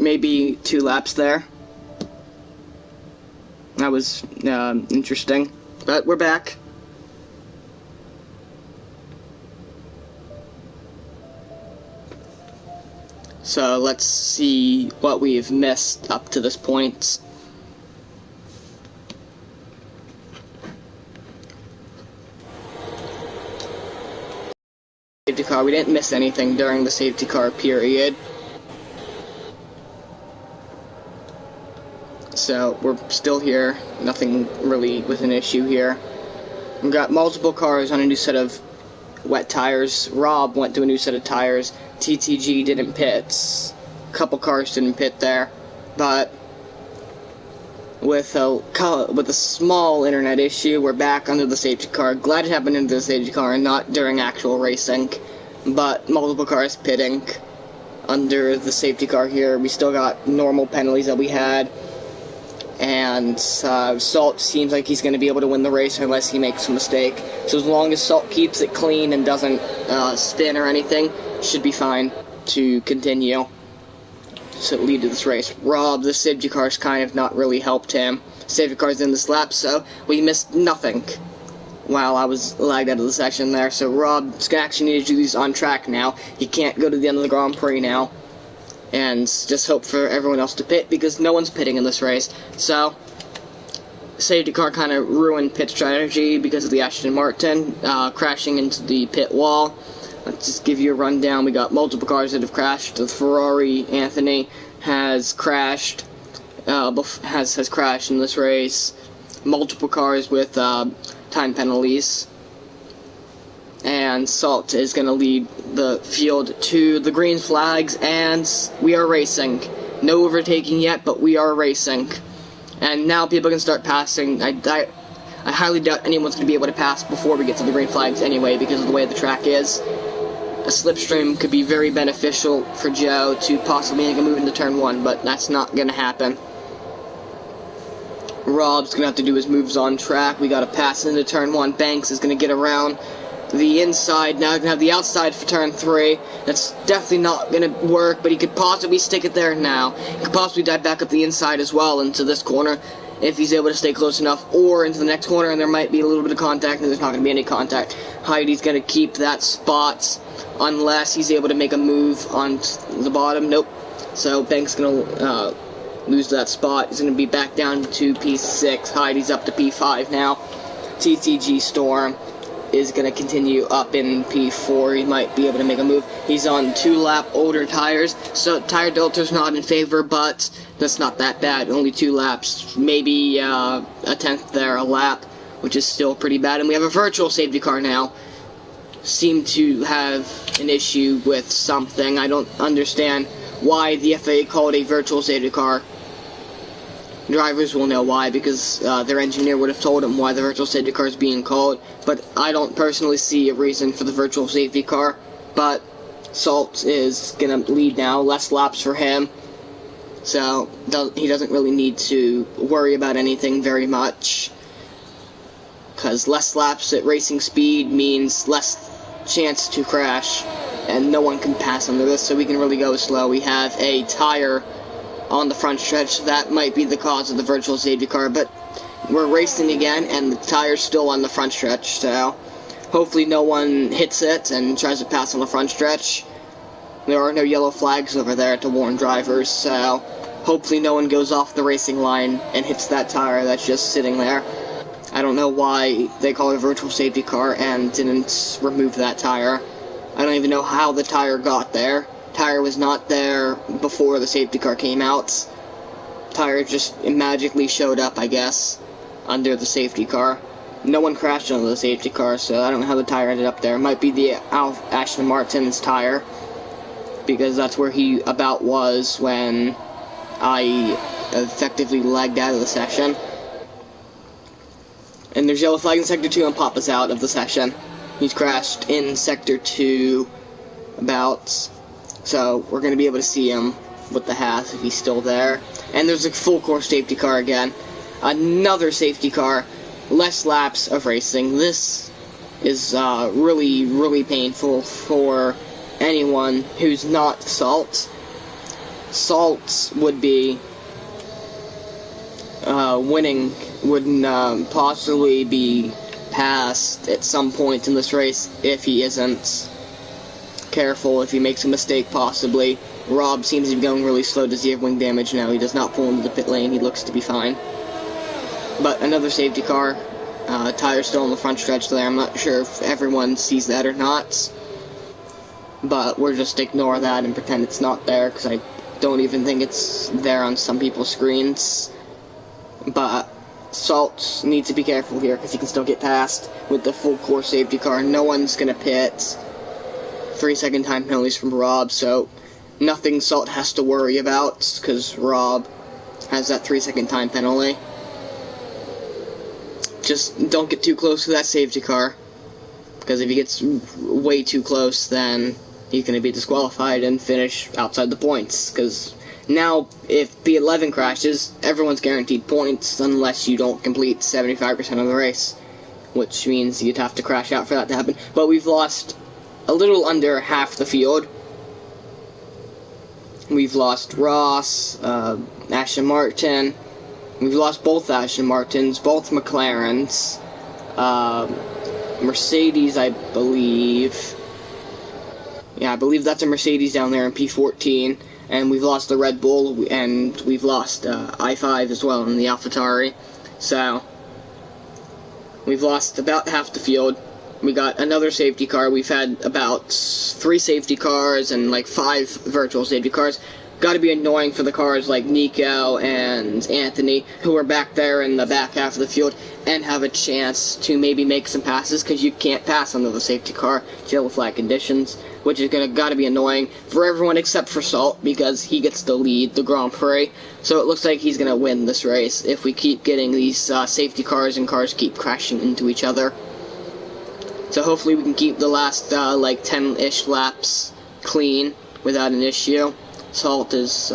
maybe 2 laps there. That was interesting. But we're back. So let's see what we've missed up to this point. Safety car, we didn't miss anything during the safety car period. So we're still here. Nothing really was an issue here. We've got multiple cars on a new set of wet tires. Rob went to a new set of tires. TTG didn't pit. A couple cars didn't pit there, but with a small internet issue, we're back under the safety car. Glad it happened under the safety car and not during actual racing, but multiple cars pitting under the safety car here. We still got normal penalties that we had, and Salt seems like he's going to be able to win the race unless he makes a mistake. So as long as Salt keeps it clean and doesn't spin or anything, should be fine to continue to lead to this race. Rob, the safety car's kind of not really helped him. Safety car's in this lap, so we missed nothing while I was lagged out of the section there. So Rob's going to actually need to do these on track now. He can't go to the end of the Grand Prix now. And just hope for everyone else to pit, because no one's pitting in this race. So, safety car kind of ruined pit strategy because of the Aston Martin crashing into the pit wall. Let's just give you a rundown. We got multiple cars that have crashed. The Ferrari Anthony has crashed, has crashed in this race. Multiple cars with time penalties. And Salt is going to lead the field to the green flags, and we are racing. No overtaking yet, but we are racing. And now people can start passing. I highly doubt anyone's going to be able to pass before we get to the green flags anyway, because of the way the track is. A slipstream could be very beneficial for Joe to possibly make a move into turn 1, but that's not going to happen. Rob's going to have to do his moves on track. We got to pass into turn 1. Banks is going to get around the inside. Now he's going to have the outside for turn 3. That's definitely not going to work, but he could possibly stick it there now. He could possibly dive back up the inside as well into this corner if he's able to stay close enough, or into the next corner, and there might be a little bit of contact, and there's not going to be any contact. Heidi's going to keep that spot unless he's able to make a move on the bottom. Nope. So Banks going to lose that spot. He's going to be back down to P6. Heidi's up to P5 now. TTG Storm is going to continue up in P4. He might be able to make a move. He's on 2-lap older tires, so tire delta's not in favor, but that's not that bad. Only 2 laps, maybe a tenth there, a lap, which is still pretty bad. And we have a virtual safety car now. Seem to have an issue with something. I don't understand why the FAA called a virtual safety car. Drivers will know why, because their engineer would have told them why the virtual safety car is being called, but I don't personally see a reason for the virtual safety car. But Salt is going to lead now, less laps for him, so he doesn't really need to worry about anything very much, because less laps at racing speed means less chance to crash, and no one can pass under this, so we can really go slow. We have a tire on the front stretch. That might be the cause of the virtual safety car, but we're racing again, and the tire's still on the front stretch, so hopefully no one hits it and tries to pass on the front stretch. There are no yellow flags over there to warn drivers, so hopefully no one goes off the racing line and hits that tire that's just sitting there. I don't know why they call it a virtual safety car and didn't remove that tire. I don't even know how the tire got there. Tire was not there before the safety car came out. Tire just magically showed up, I guess, under the safety car. No one crashed under the safety car, so I don't know how the tire ended up there. It might be the Aston Martin's tire, because that's where he about was when I effectively lagged out of the session. And there's yellow flag in Sector 2, and Papa's out of the session. He's crashed in Sector 2 about... So we're going to be able to see him with the Haas if he's still there. And there's a full course safety car again. Another safety car. Less laps of racing. This is really, really painful for anyone who's not Salt. Salt would be winning, would possibly be passed at some point in this race if he isn't careful, if he makes a mistake possibly. Rob seems to be going really slow. Does he have wing damage? No, he does not pull into the pit lane. He looks to be fine. But another safety car. Tire's still on the front stretch there. I'm not sure if everyone sees that or not. But we'll just ignore that and pretend it's not there, because I don't even think it's there on some people's screens. But Salt needs to be careful here, because he can still get past with the full core safety car. No one's going to pit. 3-second time penalties from Rob, so nothing Salt has to worry about, because Rob has that 3-second time penalty. Just don't get too close to that safety car, because if he gets way too close, then he's going to be disqualified and finish outside the points, because now if P11 crashes, everyone's guaranteed points unless you don't complete 75% of the race, which means you'd have to crash out for that to happen. But we've lost a little under half the field. We've lost Ross, Aston Martin. We've lost both Aston Martins, both McLarens, Mercedes, I believe. Yeah, I believe that's a Mercedes down there in P14. And we've lost the Red Bull, and we've lost I5 as well in the AlphaTauri. So, we've lost about half the field. We got another safety car. We've had about 3 safety cars and like 5 virtual safety cars. Got to be annoying for the cars like Nico and Anthony, who are back there in the back half of the field and have a chance to maybe make some passes, because you can't pass under the safety car, yellow flag conditions, which is got to be annoying for everyone except for Salt, because he gets to lead the Grand Prix. So it looks like he's going to win this race if we keep getting these safety cars and cars keep crashing into each other. So hopefully we can keep the last like 10-ish laps clean without an issue. Salt is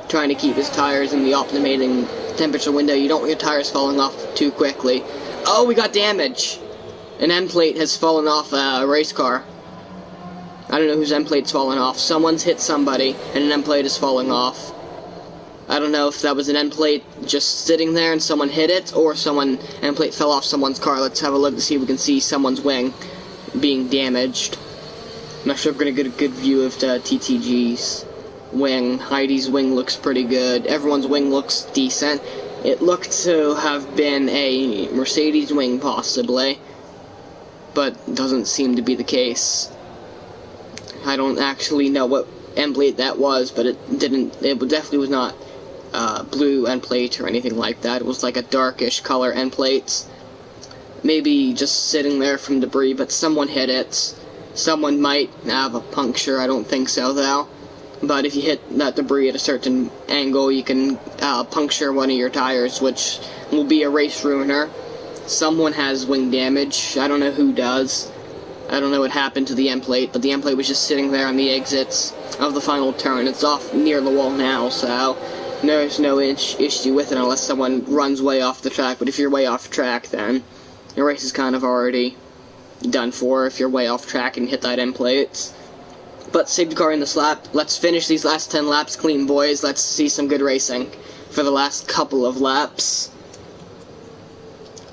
trying to keep his tires in the optimating temperature window. You don't want your tires falling off too quickly. Oh, we got damage! An end plate has fallen off a race car. I don't know whose end plate's fallen off. Someone's hit somebody, and an end plate is falling off. I don't know if that was an end plate just sitting there and someone hit it, or end plate fell off someone's car. Let's have a look to see if we can see someone's wing being damaged. I'm not sure if we're going to get a good view of the TTG's wing. Heidi's wing looks pretty good. Everyone's wing looks decent. It looked to have been a Mercedes wing possibly, but doesn't seem to be the case. I don't actually know what end plate that was, but it definitely was not blue end plate or anything like that. It was like a darkish color end plate. Maybe just sitting there from debris, but someone hit it. Someone might have a puncture. I don't think so though. But if you hit that debris at a certain angle, you can puncture one of your tires, which will be a race ruiner. Someone has wing damage. I don't know who does. I don't know what happened to the end plate, but the end plate was just sitting there on the exits of the final turn. It's off near the wall now, so there's no issue with it unless someone runs way off the track. But if you're way off track, then your race is kind of already done for if you're way off track and hit that end plate. But safety car in this lap. Let's finish these last 10 laps clean, boys. Let's see some good racing for the last couple of laps.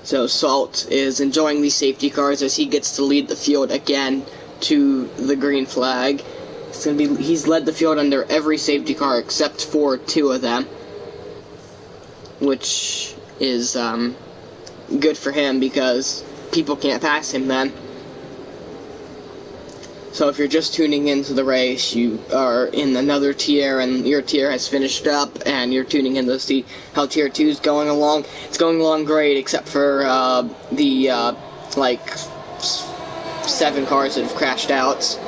So Salt is enjoying these safety cars as he gets to lead the field again to the green flag. He's led the field under every safety car except for 2 of them, which is good for him because people can't pass him then. So if you're just tuning into the race, you are in another tier and your tier has finished up and you're tuning in to see how tier 2 is going along. It's going along great except for like 7 cars that have crashed out.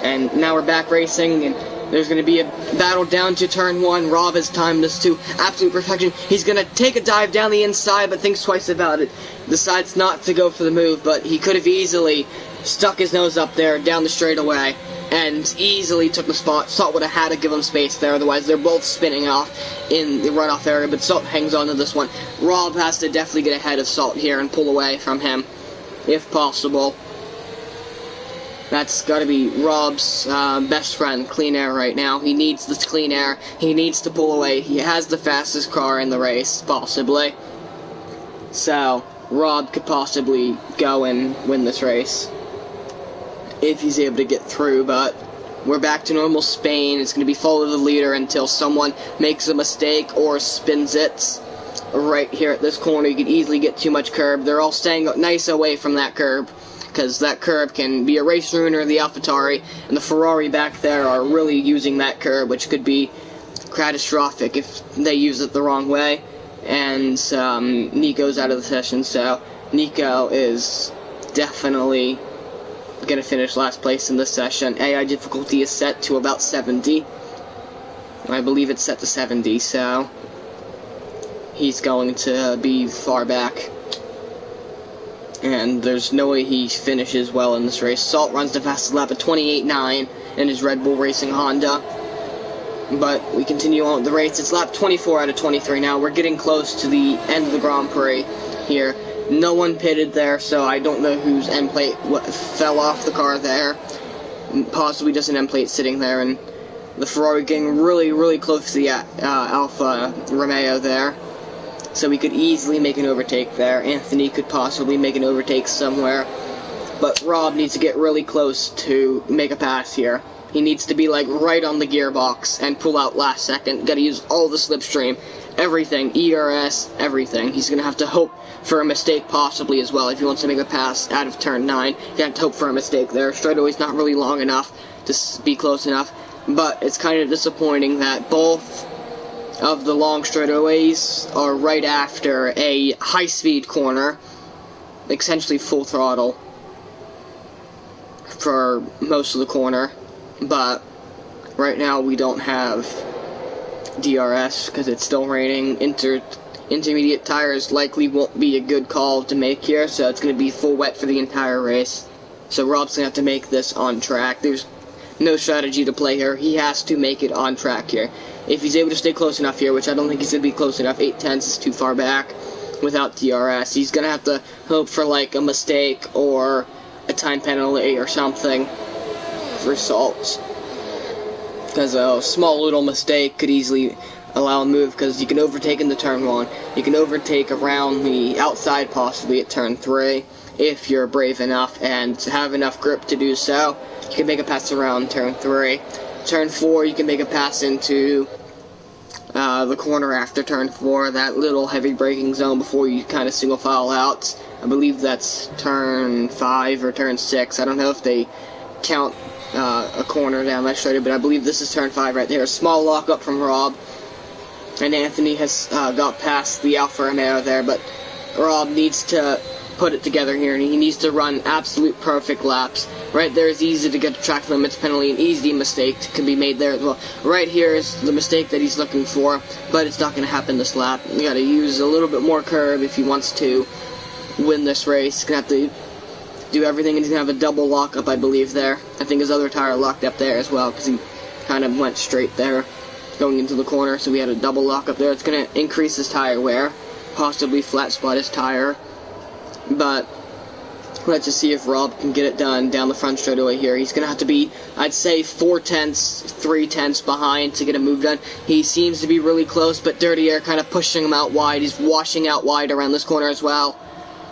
And now we're back racing, and there's going to be a battle down to turn 1. Rob has timed this to absolute perfection. He's going to take a dive down the inside, but thinks twice about it. Decides not to go for the move, but he could have easily stuck his nose up there down the straightaway and easily took the spot. Salt would have had to give him space there, otherwise they're both spinning off in the runoff area, but Salt hangs on to this one. Rob has to definitely get ahead of Salt here and pull away from him if possible. That's got to be Rob's best friend, Clean Air, right now. He needs this clean air. He needs to pull away. He has the fastest car in the race, possibly. So, Rob could possibly go and win this race if he's able to get through, but we're back to normal Spain. It's going to be follow the leader until someone makes a mistake or spins it. Right here at this corner, you could easily get too much curb. They're all staying nice away from that curb, because that curb can be a race ruiner. The AlphaTauri and the Ferrari back there are really using that curb, which could be catastrophic if they use it the wrong way. And Nico's out of the session, so Nico is definitely going to finish last place in this session. AI difficulty is set to about 70. I believe it's set to 70, so he's going to be far back. And there's no way he finishes well in this race. Salt runs the fastest lap at 28.9 in his Red Bull Racing Honda. But we continue on with the race. It's lap 24 out of 23 now. We're getting close to the end of the Grand Prix here. No one pitted there, so I don't know whose end plate fell off the car there. Possibly just an end plate sitting there, and the Ferrari getting really, really close to the Alfa Romeo there. So we could easily make an overtake there. Anthony could possibly make an overtake somewhere. But Rob needs to get really close to make a pass here. He needs to be like right on the gearbox and pull out last second. Gotta use all the slipstream, everything, ERS, everything. He's gonna have to hope for a mistake possibly as well if he wants to make a pass out of turn 9. You have to hope for a mistake there. Straightaway's not really long enough to be close enough. But it's kind of disappointing that both of the long straightaways are right after a high-speed corner, essentially full throttle for most of the corner. But right now we don't have DRS because it's still raining. Intermediate tires likely won't be a good call to make here, so it's going to be full wet for the entire race. So Rob's going to have to make this on track. There's no strategy to play here. He has to make it on track here. If he's able to stay close enough here, which I don't think he's going to be close enough, 8/10 is too far back without DRS. He's going to have to hope for like a mistake or a time penalty or something for Salt. Because a small little mistake could easily allow a move, because you can overtake into turn 1. You can overtake around the outside possibly at turn 3 if you're brave enough and have enough grip to do so. You can make a pass around turn 3. Turn 4, you can make a pass into the corner after turn 4, that little heavy braking zone before you kind of single file out. I believe that's turn 5 or turn 6. I don't know if they count a corner down that straight, but I believe this is turn 5 right there. A small lockup from Rob, and Anthony has got past the Alfa Romeo there, but Rob needs to put it together here, and he needs to run absolute perfect laps. Right there is easy to get a track limits penalty, an easy mistake can be made there as well. Right here is the mistake that he's looking for, but it's not going to happen this lap. You got to use a little bit more curb if he wants to win this race. He's going to have to do everything, and he's going to have a double lockup, I believe, there. I think his other tire locked up there as well, because he kind of went straight there going into the corner, so we had a double lockup there. It's going to increase his tire wear, possibly flat spot his tire. But let's just see if Rob can get it done down the front straightaway here. He's going to have to be, I'd say, 4/10, 3/10 behind to get a move done. He seems to be really close, but Dirty Air kind of pushing him out wide. He's washing out wide around this corner as well,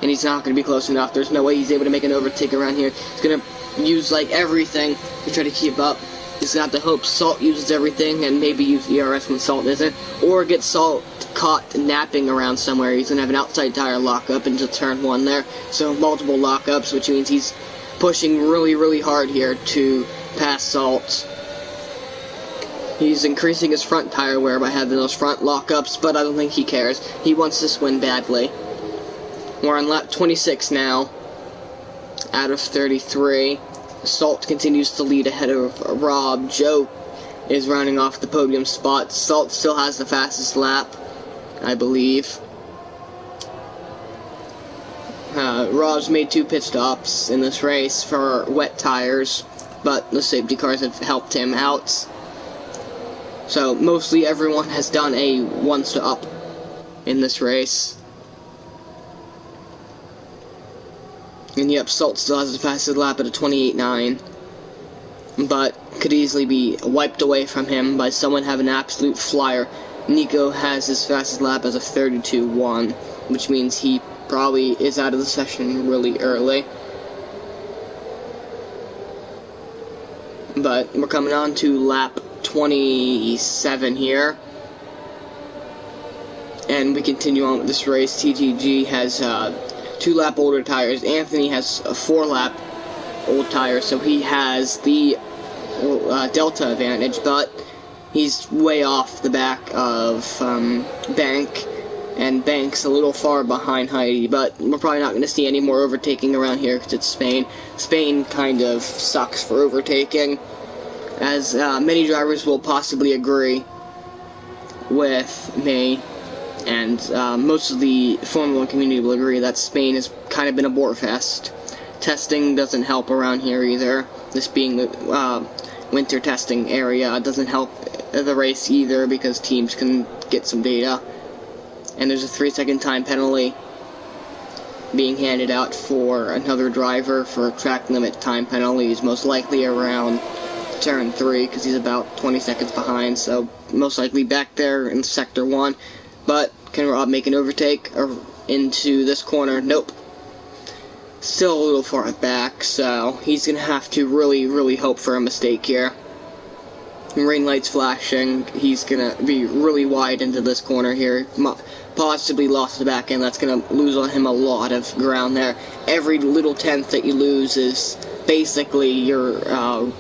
and he's not going to be close enough. There's no way he's able to make an overtake around here. He's going to use, like, everything to try to keep up. He's going to have to hope Salt uses everything and maybe use ERS when Salt isn't, or get Salt caught napping around somewhere. He's going to have an outside tire lockup into turn 1 there, so multiple lockups, which means he's pushing really, really hard here to pass Salt. He's increasing his front tire wear by having those front lockups, but I don't think he cares. He wants this win badly. We're on lap 26 now, out of 33. Salt continues to lead ahead of Rob. Joe is rounding off the podium spot. Salt still has the fastest lap, I believe. Rob's made 2 pit stops in this race for wet tires, but the safety cars have helped him out. So mostly everyone has done a 1-stop in this race. And yep, Salt still has the fastest lap at a 28.9. but could easily be wiped away from him by someone having an absolute flyer. Nico has his fastest lap as a 32.1, which means he probably is out of the session really early. But we're coming on to lap 27 here. And we continue on with this race. TTG has 2 lap older tires. Anthony has a 4 lap old tires, so he has the Delta advantage, but he's way off the back of Bank, and Bank's a little far behind Heidi, but we're probably not going to see any more overtaking around here because it's Spain. Spain kind of sucks for overtaking, as many drivers will possibly agree with me, and most of the Formula 1 community will agree that Spain has kind of been a bore fest. Testing doesn't help around here either. This being the winter testing area doesn't help the race either because teams can get some data. And there's a 3-second time penalty being handed out for another driver for track limit time penalties, most likely around turn 3 because he's about 20 seconds behind, so most likely back there in sector 1. But can Rob make an overtake into this corner? Nope. Still a little far back, so he's going to have to really hope for a mistake here. Rain lights flashing, he's going to be really wide into this corner here. Possibly lost the back end, that's going to lose on him a lot of ground there. Every little tenth that you lose is basically your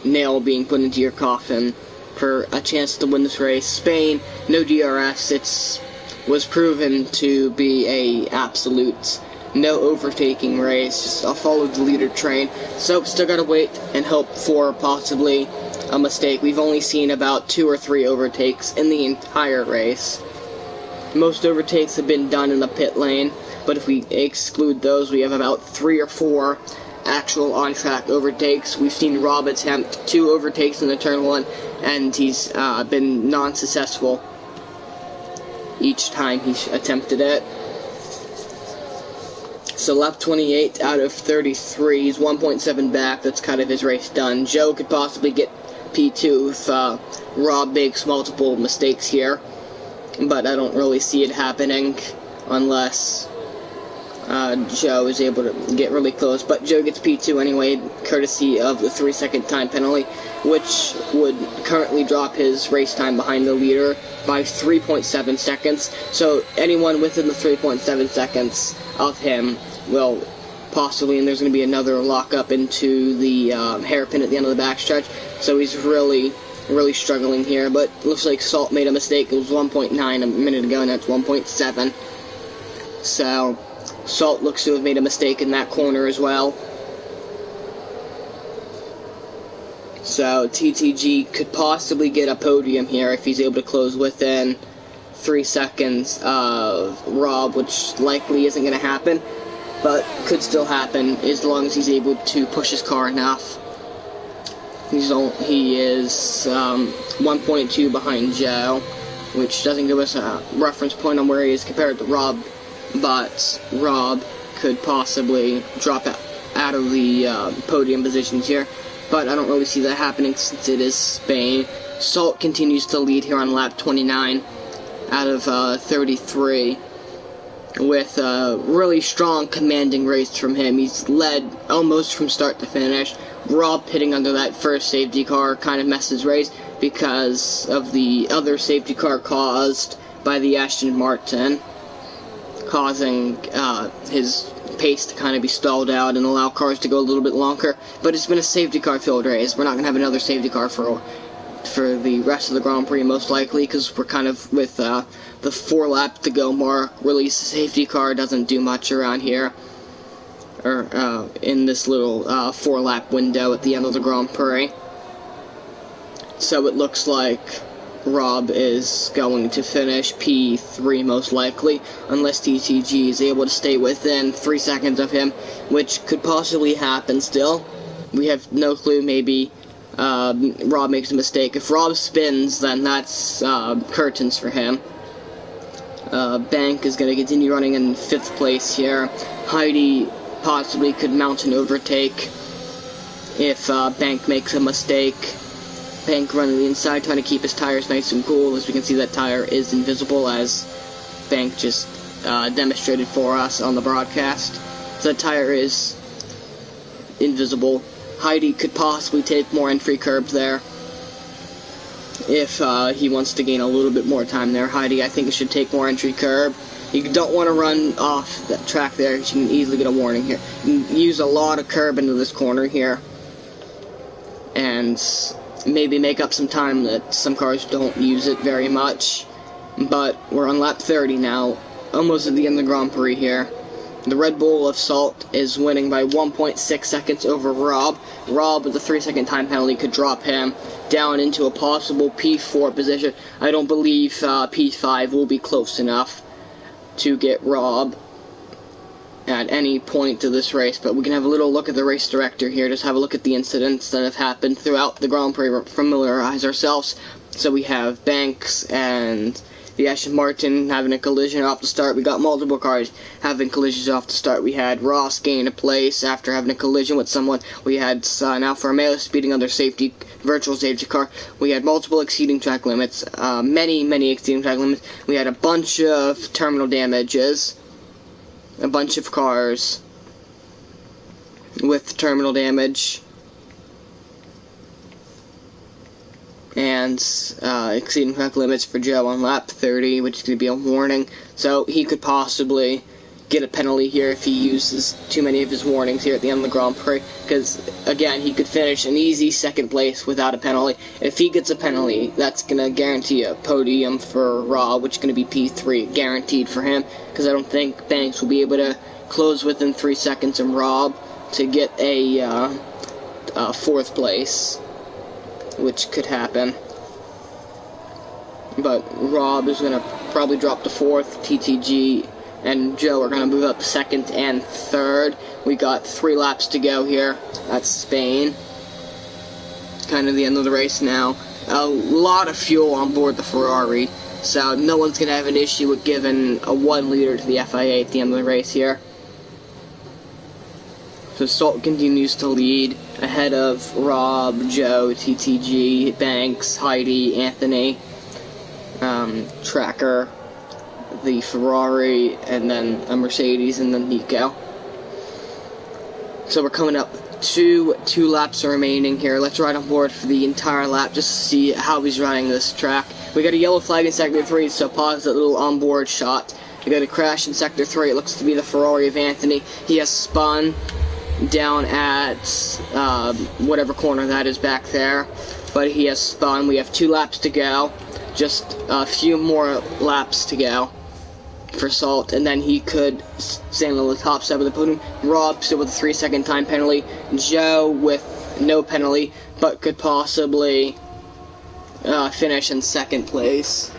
nail being put into your coffin for a chance to win this race. Spain, no DRS, was proven to be a absolute no overtaking race, just I'll follow the leader train. So still gotta wait and hope for possibly a mistake. We've only seen about 2 or 3 overtakes in the entire race. Most overtakes have been done in the pit lane, but if we exclude those, we have about 3 or 4 actual on-track overtakes. We've seen Rob attempt 2 overtakes in the turn 1, and he's been non-successful each time he's attempted it. So lap 28 out of 33, he's 1.7 back, that's kind of his race done. Joe could possibly get P2 if Rob makes multiple mistakes here, but I don't really see it happening unless Joe is able to get really close. But Joe gets P2 anyway, courtesy of the 3-second time penalty, which would currently drop his race time behind the leader by 3.7 seconds. So anyone within the 3.7 seconds of him will possibly, and there's going to be another lockup into the hairpin at the end of the backstretch. So he's really struggling here, but looks like Salt made a mistake. It was 1.9 a minute ago, and that's 1.7. So Salt looks to have made a mistake in that corner as well. So TTG could possibly get a podium here if he's able to close within 3 seconds of Rob, which likely isn't going to happen, but could still happen as long as he's able to push his car enough. He is 1.2 behind Joe, which doesn't give us a reference point on where he is compared to Rob, but Rob could possibly drop out of the podium positions here, but I don't really see that happening since it is Spain. Salt continues to lead here on lap 29 out of 33 with a really strong commanding race from him. He's led almost from start to finish. Rob pitting under that first safety car kind of messed his race because of the other safety car caused by the Aston Martin, causing his pace to kind of be stalled out and allow cars to go a little bit longer. But it's been a safety car filled race. We're not going to have another safety car for the rest of the Grand Prix, most likely, because we're kind of with the 4 lap to go mark. Release the safety car doesn't do much around here, or in this little 4 lap window at the end of the Grand Prix. So it looks like Rob is going to finish P3 most likely, unless TTG is able to stay within 3 seconds of him, which could possibly happen still. We have no clue. Maybe Rob makes a mistake. If Rob spins, then that's curtains for him. Bank is going to continue running in 5th place here. Heidi possibly could mount an overtake if Bank makes a mistake. Bank running the inside, trying to keep his tires nice and cool. As we can see, that tire is invisible, as Bank just demonstrated for us on the broadcast. So that tire is invisible. Heidi could possibly take more entry curbs there if he wants to gain a little bit more time there. Heidi, I think, should take more entry curb. You don't want to run off that track there, because you can easily get a warning here. You can use a lot of curb into this corner here, and maybe make up some time that some cars don't use it very much. But we're on lap 30 now, almost at the end of the Grand Prix here. The Red Bull of Salt is winning by 1.6 seconds over Rob. Rob, with a 3-second time penalty, could drop him down into a possible P4 position. I don't believe P5 will be close enough to get Rob at any point to this race, but we can have a little look at the race director here, just have a look at the incidents that have happened throughout the Grand Prix, familiarize ourselves. So we have Banks and the Aston Martin having a collision off the start. We got multiple cars having collisions off the start. We had Ross gain a place after having a collision with someone. We had Alfa Romeo speeding on their virtual safety car. We had multiple exceeding track limits, many exceeding track limits. We had a bunch of terminal damages, a bunch of cars with terminal damage, and exceeding track limits for Joe on lap 30, which is going to be a warning. So he could possibly get a penalty here if he uses too many of his warnings here at the end of the Grand Prix, because, again, he could finish an easy second place without a penalty. If he gets a penalty, that's going to guarantee a podium for Rob, which is going to be P3, guaranteed for him, because I don't think Banks will be able to close within 3 seconds of Rob to get a fourth place, which could happen. But Rob is going to probably drop to fourth. TTG and Joe are going to move up second and third. We got 3 laps to go here at Spain. Kind of the end of the race now. A lot of fuel on board the Ferrari, so no one's going to have an issue with giving a 1 liter to the FIA at the end of the race here. So Salt continues to lead ahead of Rob, Joe, TTG, Banks, Heidi, Anthony, Tracker, the Ferrari, and then a Mercedes, and then Nico. So we're coming up to 2 laps remaining here. Let's ride on board for the entire lap just to see how he's running this track. We got a yellow flag in Sector 3, so pause that little onboard shot. We got a crash in Sector 3. It looks to be the Ferrari of Anthony. He has spun down at whatever corner that is back there, but he has spun. We have 2 laps to go, just a few more laps to go for Salt, and then he could stand on the top side of the podium. Rob still with a 3-second time penalty. Joe with no penalty, but could possibly finish in second place.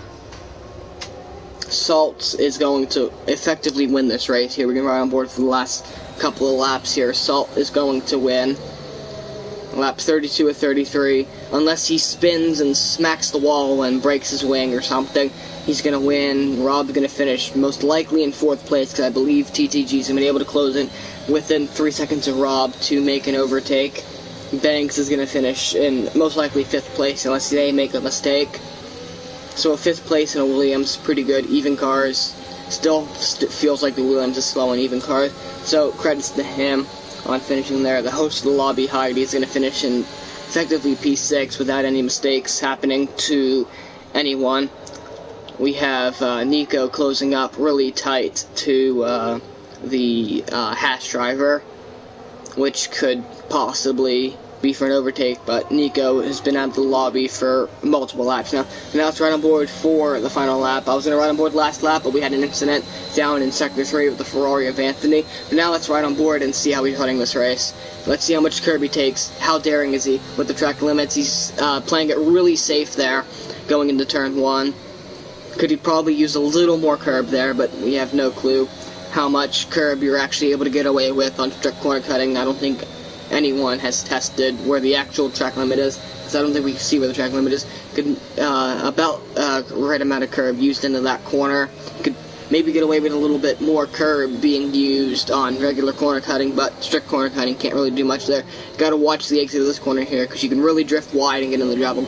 Salt is going to effectively win this race here. We're going to ride on board for the last couple of laps here. Salt is going to win. Lap 32 or 33. Unless he spins and smacks the wall and breaks his wing or something, he's going to win. Rob's going to finish most likely in 4th place, because I believe TTG's going to be able to close in within 3 seconds of Rob to make an overtake. Banks is going to finish in most likely 5th place unless they make a mistake. So a 5th place in a Williams, pretty good. Even cars. Still feels like the Williams is slow in even cars. So credits to him on finishing there. The host of the lobby, Heidi, is going to finish in effectively P6 without any mistakes happening to anyone. We have Nico closing up really tight to the Haas driver, which could possibly be for an overtake, but Nico has been out of the lobby for multiple laps now. Now let's ride on board for the final lap. I was going to ride on board last lap, but we had an incident down in Sector 3 with the Ferrari of Anthony. But now let's ride on board and see how he's running this race. Let's see how much curb he takes. How daring is he with the track limits? He's playing it really safe there, going into turn 1. Could he probably use a little more curb there, but we have no clue how much curb you're actually able to get away with on strict corner cutting. I don't think anyone has tested where the actual track limit is, because I don't think we can see where the track limit is. Could about right amount of curb used into that corner. Could maybe get away with a little bit more curb being used on regular corner cutting, but strict corner cutting can't really do much there. Gotta watch the exit of this corner here, because you can really drift wide and get in the gravel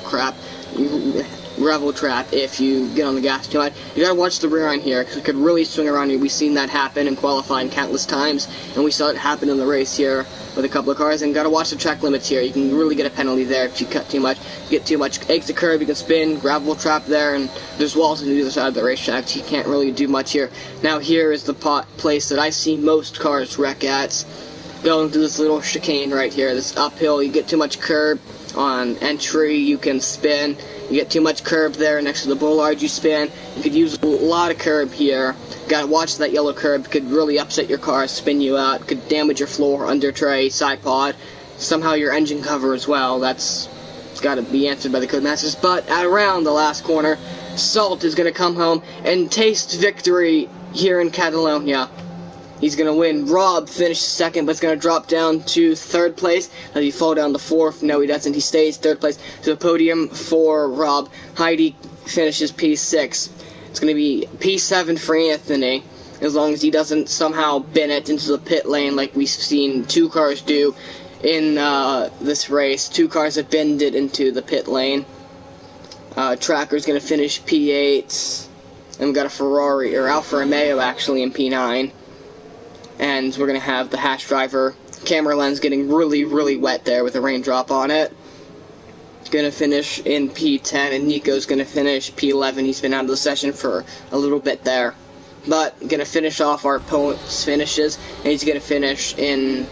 trap if you get on the gas too much. You gotta watch the rear end here, because it could really swing around you. We've seen that happen in qualifying countless times, and we saw it happen in the race here with a couple of cars. And gotta watch the track limits here. You can really get a penalty there if you cut too much. You get too much exit curb, you can spin, gravel trap there, and there's walls on the other side of the racetrack, so you can't really do much here. Now here is the place that I see most cars wreck at, going through this little chicane right here, this uphill. You get too much curb on entry, you can spin. You get too much curb there next to the bollard, you spin. You could use a lot of curb here. Gotta watch that yellow curb. Could really upset your car, spin you out, could damage your floor, under tray, side pod, somehow your engine cover as well. That's gotta be answered by the Codemasters. But at around the last corner, Salt is gonna come home and taste victory here in Catalonia. He's going to win. Rob finished second, but it's going to drop down to third place. Does he fall down to fourth? No, he doesn't. He stays third place. To the podium for Rob. Heidi finishes P6. It's going to be P7 for Anthony, as long as he doesn't somehow bin it into the pit lane like we've seen two cars do in this race. Two cars have binned it into the pit lane. Tracker's going to finish P8. And we've got a Ferrari, or Alfa Romeo actually, in P9. And we're going to have the hatch driver camera lens getting really, really wet there with a raindrop on it. He's going to finish in P10, and Nico's going to finish P11. He's been out of the session for a little bit there. But going to finish off our points finishes, and he's going to finish in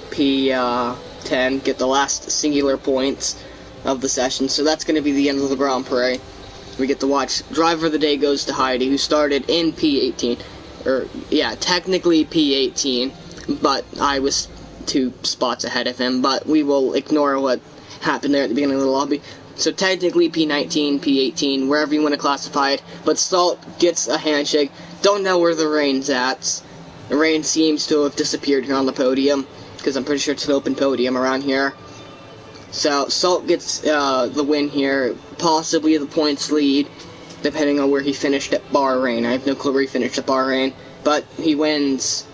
P10, get the last singular points of the session. So that's going to be the end of the Grand Prix. We get to watch Driver of the Day goes to Heidi, who started in P18. Technically P18, but I was 2 spots ahead of him, but we will ignore what happened there at the beginning of the lobby. So technically P19, P18, wherever you want to classify it, but Salt gets a handshake. Don't know where the rain's at. The rain seems to have disappeared here on the podium, because I'm pretty sure it's an open podium around here. So Salt gets the win here, possibly the points lead, depending on where he finished at Bahrain. I have no clue where he finished at Bahrain, but he wins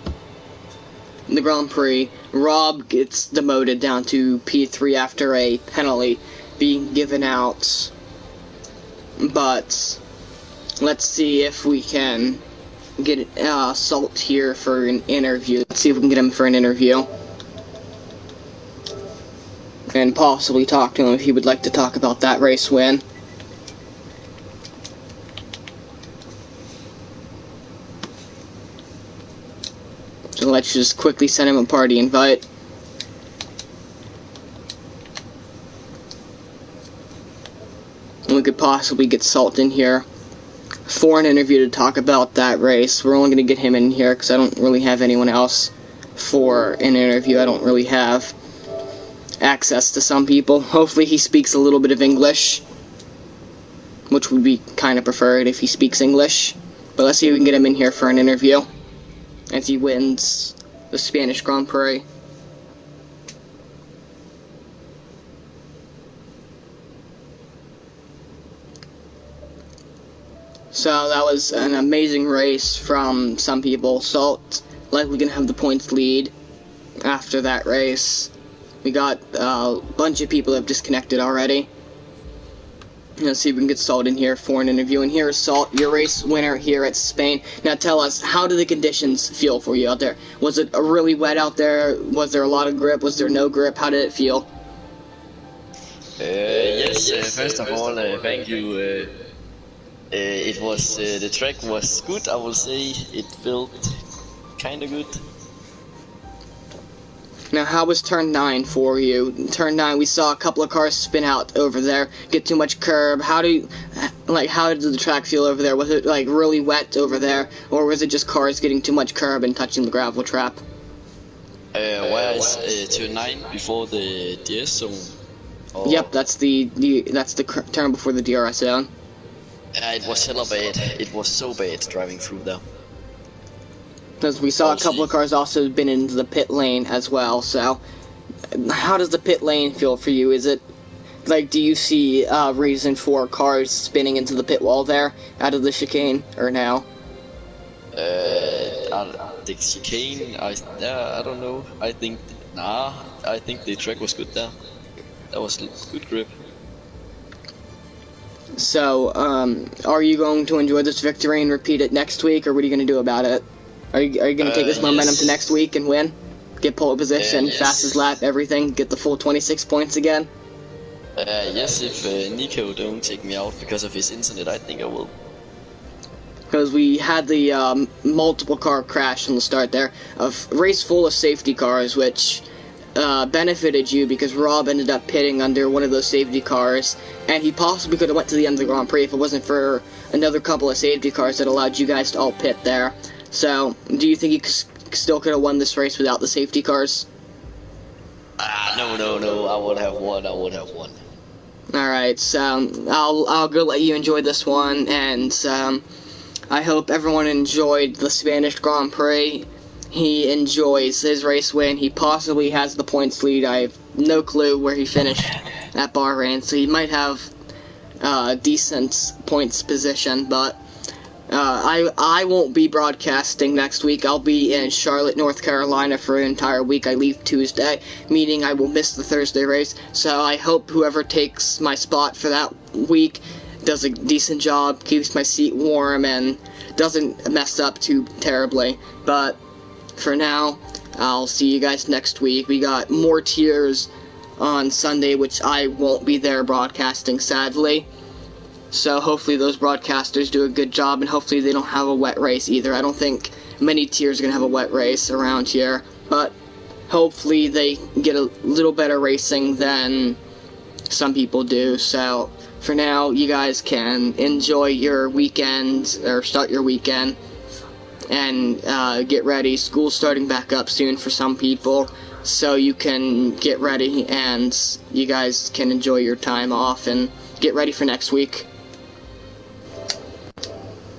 the Grand Prix. Rob gets demoted down to P3 after a penalty being given out. But let's see if we can get Salt here for an interview. Let's see if we can get him for an interview. And possibly talk to him if he would like to talk about that race win. So let's just quickly send him a party invite. And we could possibly get Salt in here for an interview to talk about that race. We're only going to get him in here because I don't really have anyone else for an interview. I don't really have access to some people. Hopefully he speaks a little bit of English, which would be kind of preferred if he speaks English. But let's see if we can get him in here for an interview as he wins the Spanish Grand Prix. So that was an amazing race from some people. Salt likely gonna have the points lead after that race. We got a bunch of people that have disconnected already. Let's see if we can get Salt in here for an interview. And here is Salt, your race winner here at Spain. Now tell us, how do the conditions feel for you out there? Was it really wet out there? Was there a lot of grip? Was there no grip? How did it feel? Yes, first of all, thank you. It was, the track was good, I will say. It felt kinda good. Now, how was turn 9 for you? Turn 9, we saw a couple of cars spin out over there, get too much curb. How did the track feel over there? Was it like really wet over there, or was it just cars getting too much curb and touching the gravel trap? Where is turn 9 before the DRS zone? Or... Yep, that's the turn before the DRS zone. It was hella bad. It was so bad driving through there. Because we saw a couple of cars also been into the pit lane as well, so how does the pit lane feel for you? Is it, like, do you see reason for cars spinning into the pit wall there, out of the chicane, or no? The chicane, I don't know. I think the track was good there. That was good grip. So, are you going to enjoy this victory and repeat it next week, or what are you going to do about it? Are you going to take this momentum to next week and win? Get pole position, Yes. fastest lap, everything, get the full 26 points again? Yes, if Nico don't take me out because of his internet, I think I will. Because we had the multiple car crash on the start there, a race full of safety cars, which benefited you because Rob ended up pitting under one of those safety cars, and he possibly could have went to the end of the Grand Prix if it wasn't for another couple of safety cars that allowed you guys to all pit there. So, do you think you still could have won this race without the safety cars? No, I would have won. Alright, so I'll go let you enjoy this one, and I hope everyone enjoyed the Spanish Grand Prix. He enjoys his race win. He possibly has the points lead. I have no clue where he finished at Bahrain, so he might have decent points position, but I won't be broadcasting next week. I'll be in Charlotte, North Carolina for an entire week. I leave Tuesday, meaning I will miss the Thursday race, so I hope whoever takes my spot for that week does a decent job, keeps my seat warm, and doesn't mess up too terribly. But for now, I'll see you guys next week. We got more tiers on Sunday, which I won't be there broadcasting, sadly. So hopefully those broadcasters do a good job, and hopefully they don't have a wet race either. I don't think many tiers are going to have a wet race around here, but hopefully they get a little better racing than some people do. So for now, you guys can enjoy your weekend, or start your weekend, and get ready. School's starting back up soon for some people, so you can get ready and you guys can enjoy your time off and get ready for next week.